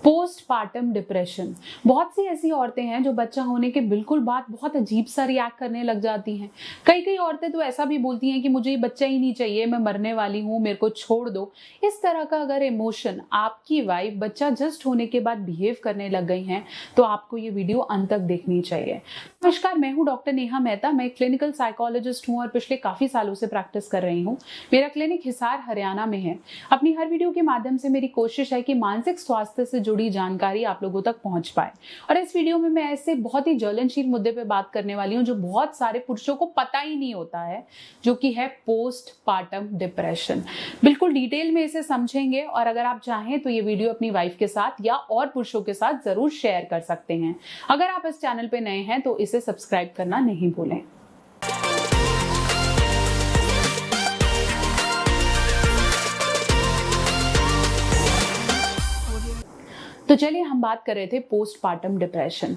Postpartum depression. बहुत सी ऐसी औरतें हैं जो बच्चा होने के बिल्कुल बाद बहुत अजीब सा रिएक्ट करने लग जाती हैं। कई कई औरतें तो ऐसा भी बोलती हैं कि मुझे ये बच्चा ही नहीं चाहिए, मैं मरने वाली हूँ, मेरे को छोड़ दो। इस तरह का अगर इमोशन आपकी वाइफ बच्चा जस्ट होने के बाद बिहेव करने लग गई हैं तो आपको ये वीडियो अंत तक देखनी चाहिए। नमस्कार, मैं हूँ डॉक्टर नेहा मेहता। मैं क्लिनिकल साइकोलॉजिस्ट हूँ और पिछले काफी सालों से प्रैक्टिस कर रही हूँ। मेरा क्लिनिक हिसार हरियाणा में है। अपनी हर वीडियो के माध्यम से मेरी कोशिश है कि मानसिक स्वास्थ्य से जुड़ी जानकारी आप लोगों तक पहुंच पाए। और इस वीडियो में मैं ऐसे बहुत ही ज्वलनशील मुद्दे पे बात करने वाली हूँ जो बहुत सारे पुरुषों को पता ही नहीं होता है, जो कि है पोस्टपार्टम डिप्रेशन। बिल्कुल डिटेल में इसे समझेंगे और अगर आप चाहें तो ये वीडियो अपनी वाइफ के साथ या और पुरुषों के साथ जरूर शेयर कर सकते हैं। अगर आप इस चैनल पे नए हैं तो इसे सब्सक्राइब करना नहीं भूलें। तो चलिए हम बात कर रहे थे पोस्टपार्टम डिप्रेशन।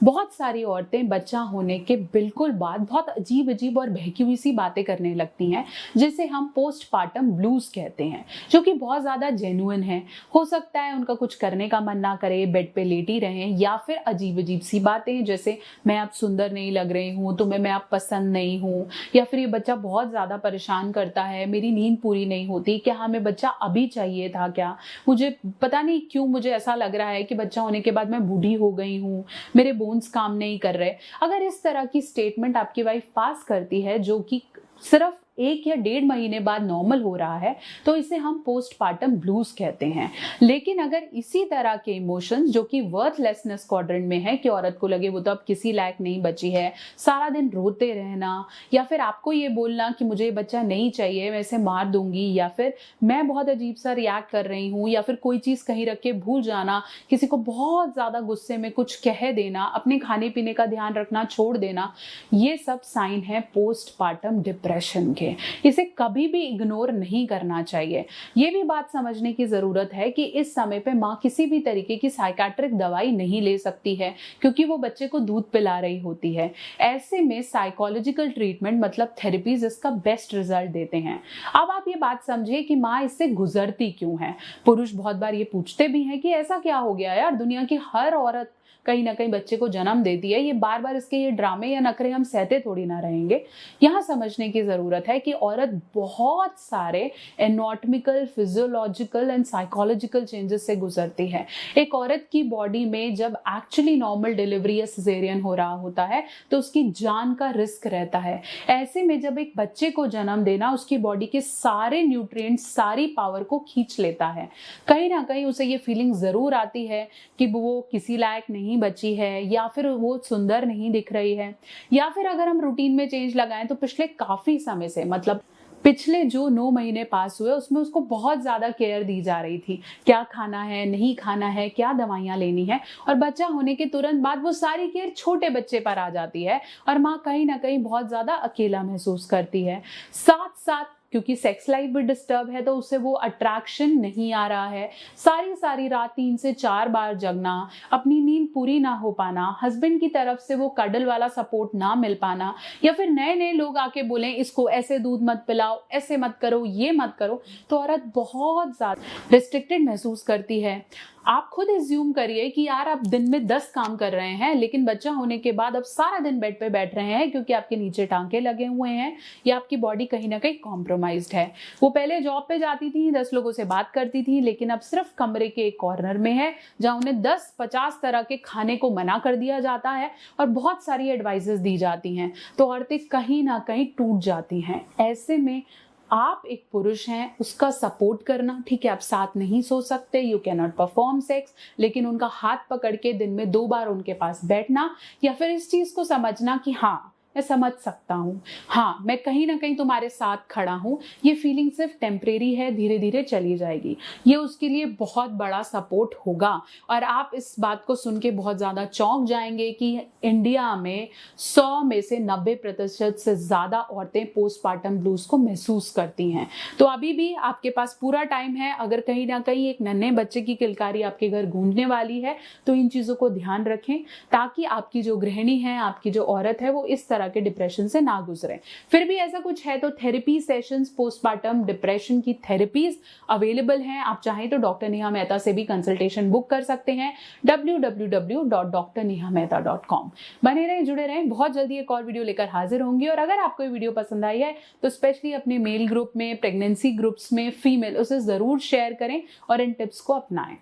बहुत सारी औरतें बच्चा होने के बिल्कुल बाद बहुत अजीब अजीब और बहकी हुई सी बातें करने लगती हैं, जिसे हम पोस्टपार्टम ब्लूज कहते हैं, जो कि बहुत ज़्यादा जेन्युइन है। हो सकता है उनका कुछ करने का मन ना करे, बेड पे लेटी रहें, या फिर अजीब अजीब सी बातें जैसे मैं अब सुंदर नहीं लग रही हूँ, तुम्हें मैं अब पसंद नहीं हूँ, या फिर ये बच्चा बहुत ज़्यादा परेशान करता है, मेरी नींद पूरी नहीं होती, क्या हमें बच्चा अभी चाहिए था क्या, मुझे पता नहीं क्यों मुझे ऐसा लग रहा है कि बच्चा होने के बाद मैं बूढ़ी हो गई हूँ, मेरे बोन्स काम नहीं कर रहे। अगर इस तरह की स्टेटमेंट आपकी वाइफ पास करती है जो कि सिर्फ 1 या 1.5 महीने बाद नॉर्मल हो रहा है, तो इसे हम पोस्टपार्टम ब्लूज कहते हैं। लेकिन अगर इसी तरह के इमोशंस जो कि वर्थलेसनेस क्वाड्रेंट में है, कि औरत को लगे वो तो अब किसी लायक नहीं बची है, सारा दिन रोते रहना, या फिर आपको ये बोलना कि मुझे ये बच्चा नहीं चाहिए, मैं इसे मार दूंगी, या फिर मैं बहुत अजीब सा रिएक्ट कर रही हूँ, या फिर कोई चीज़ कहीं रख के भूल जाना, किसी को बहुत ज़्यादा गुस्से में कुछ कह देना, अपने खाने पीने का ध्यान रखना छोड़ देना, ये सब साइन है पोस्टपार्टम डिप्रेशन के। इसे कभी भी इग्नोर नहीं करना चाहिए। ये भी बात समझने की जरूरत है कि इस समय पे माँ किसी भी तरीके की साइकाट्रिक दवाई नहीं ले सकती है, क्योंकि वो बच्चे को दूध पिला रही होती है। ऐसे में साइकोलॉजिकल ट्रीटमेंट मतलब थेरेपीज इसका बेस्ट रिजल्ट देते हैं। अब आप ये बात समझिए कि माँ इससे गुजरती क्यों है। पुरुष बहुत बार ये पूछते भी हैं कि ऐसा क्या हो गया यार, दुनिया की हर औरत कहीं ना कहीं बच्चे को जन्म देती है, ये बार बार इसके ये ड्रामे या नखरे हम सहते थोड़ी ना रहेंगे। यहाँ समझने की जरूरत है कि औरत बहुत सारे anatomical, physiological and psychological changes से गुजरती है। एक औरत की बॉडी में जब एक्चुअली नॉर्मल डिलीवरी या सिजेरियन हो रहा होता है तो उसकी जान का रिस्क रहता है। ऐसे में जब एक बच्चे को जन्म देना उसकी बॉडी के सारे न्यूट्रिएंट्स, सारी पावर को खींच लेता है। कहीं ना कहीं उसे ये फीलिंग जरूर आती है कि वो किसी लायक नहीं बची है, या फिर वो सुंदर नहीं दिख रही है, या फिर अगर हम रूटीन में चेंज लगाएं तो पिछले काफी समय से, मतलब पिछले जो 9 महीने पास हुए उसमें उसको बहुत ज्यादा केयर दी जा रही थी, क्या खाना है, नहीं खाना है, क्या दवाइयां लेनी है, और बच्चा होने के तुरंत बाद वो सारी केयर छोटे बच्चे पर आ जाती है और माँ कहीं ना कहीं बहुत ज्यादा अकेला महसूस करती है। साथ साथ क्योंकि सेक्स लाइफ भी डिस्टर्ब है तो उससे वो अट्रैक्शन नहीं आ रहा है, सारी सारी रात 3 से 4 बार जगना, अपनी नींद पूरी ना हो पाना, हस्बैंड की तरफ से वो कडल वाला सपोर्ट ना मिल पाना, या फिर नए नए लोग आके बोले इसको ऐसे दूध मत पिलाओ, ऐसे मत करो, ये मत करो, तो औरत बहुत ज्यादा रिस्ट्रिक्टेड महसूस करती है। आप खुद एज्यूम करिए कि यार आप दिन में 10 काम कर रहे हैं, लेकिन बच्चा होने के बाद अब सारा दिन बेड पे बैठ रहे हैं क्योंकि आपके नीचे टांके लगे हुए हैं, या आपकी बॉडी कहीं ना कहीं कॉम्प्रोमाइज्ड है। वो पहले जॉब पे जाती थी, 10 लोगों से बात करती थी, लेकिन अब सिर्फ कमरे के एक कॉर्नर में है जहां उन्हें 10-50 तरह के खाने को मना कर दिया जाता है और बहुत सारी एडवाइजेस दी जाती हैं, तो औरतें कहीं ना कहीं टूट जाती हैं। ऐसे में आप एक पुरुष हैं, उसका सपोर्ट करना, ठीक है आप साथ नहीं सो सकते, you can not perform sex, लेकिन उनका हाथ पकड़ के दिन में 2 बार उनके पास बैठना, या फिर इस चीज को समझना कि हाँ मैं समझ सकता हूँ, हाँ मैं कहीं ना कहीं तुम्हारे साथ खड़ा हूँ, ये फीलिंग सिर्फ टेम्परेरी है, धीरे धीरे चली जाएगी, ये उसके लिए बहुत बड़ा सपोर्ट होगा। और आप इस बात को सुन के बहुत ज़्यादा चौंक जाएंगे कि इंडिया में 100 में से 90% से ज़्यादा औरतें पोस्टपार्टम ब्लूज को महसूस करती हैं। तो अभी भी आपके पास पूरा टाइम है। अगर कहीं ना कहीं एक नन्हे बच्चे की किलकारी आपके घर गूंजने वाली है तो इन चीज़ों को ध्यान रखें, ताकि आपकी जो गृहिणी है, आपकी जो औरत है, वो इस तरह तरह के डिप्रेशन से ना गुजरें। फिर भी ऐसा कुछ है तो थेरेपी सेशंस, पोस्टपार्टम डिप्रेशन की थेरेपीज अवेलेबल हैं। आप चाहें तो डॉक्टर नेहा मेहता से भी कंसल्टेशन बुक कर सकते हैं www.drnehamehta.com। बने रहें, जुड़े रहें, बहुत जल्दी एक और वीडियो लेकर हाजिर होंगी। और अगर आपको ये वीडियो पसंद आई है तो स्पेशली अपने मेल ग्रुप में, प्रेगनेंसी ग्रुप्स में फीमेल, उसे जरूर शेयर करें और इन टिप्स को अपनाएं।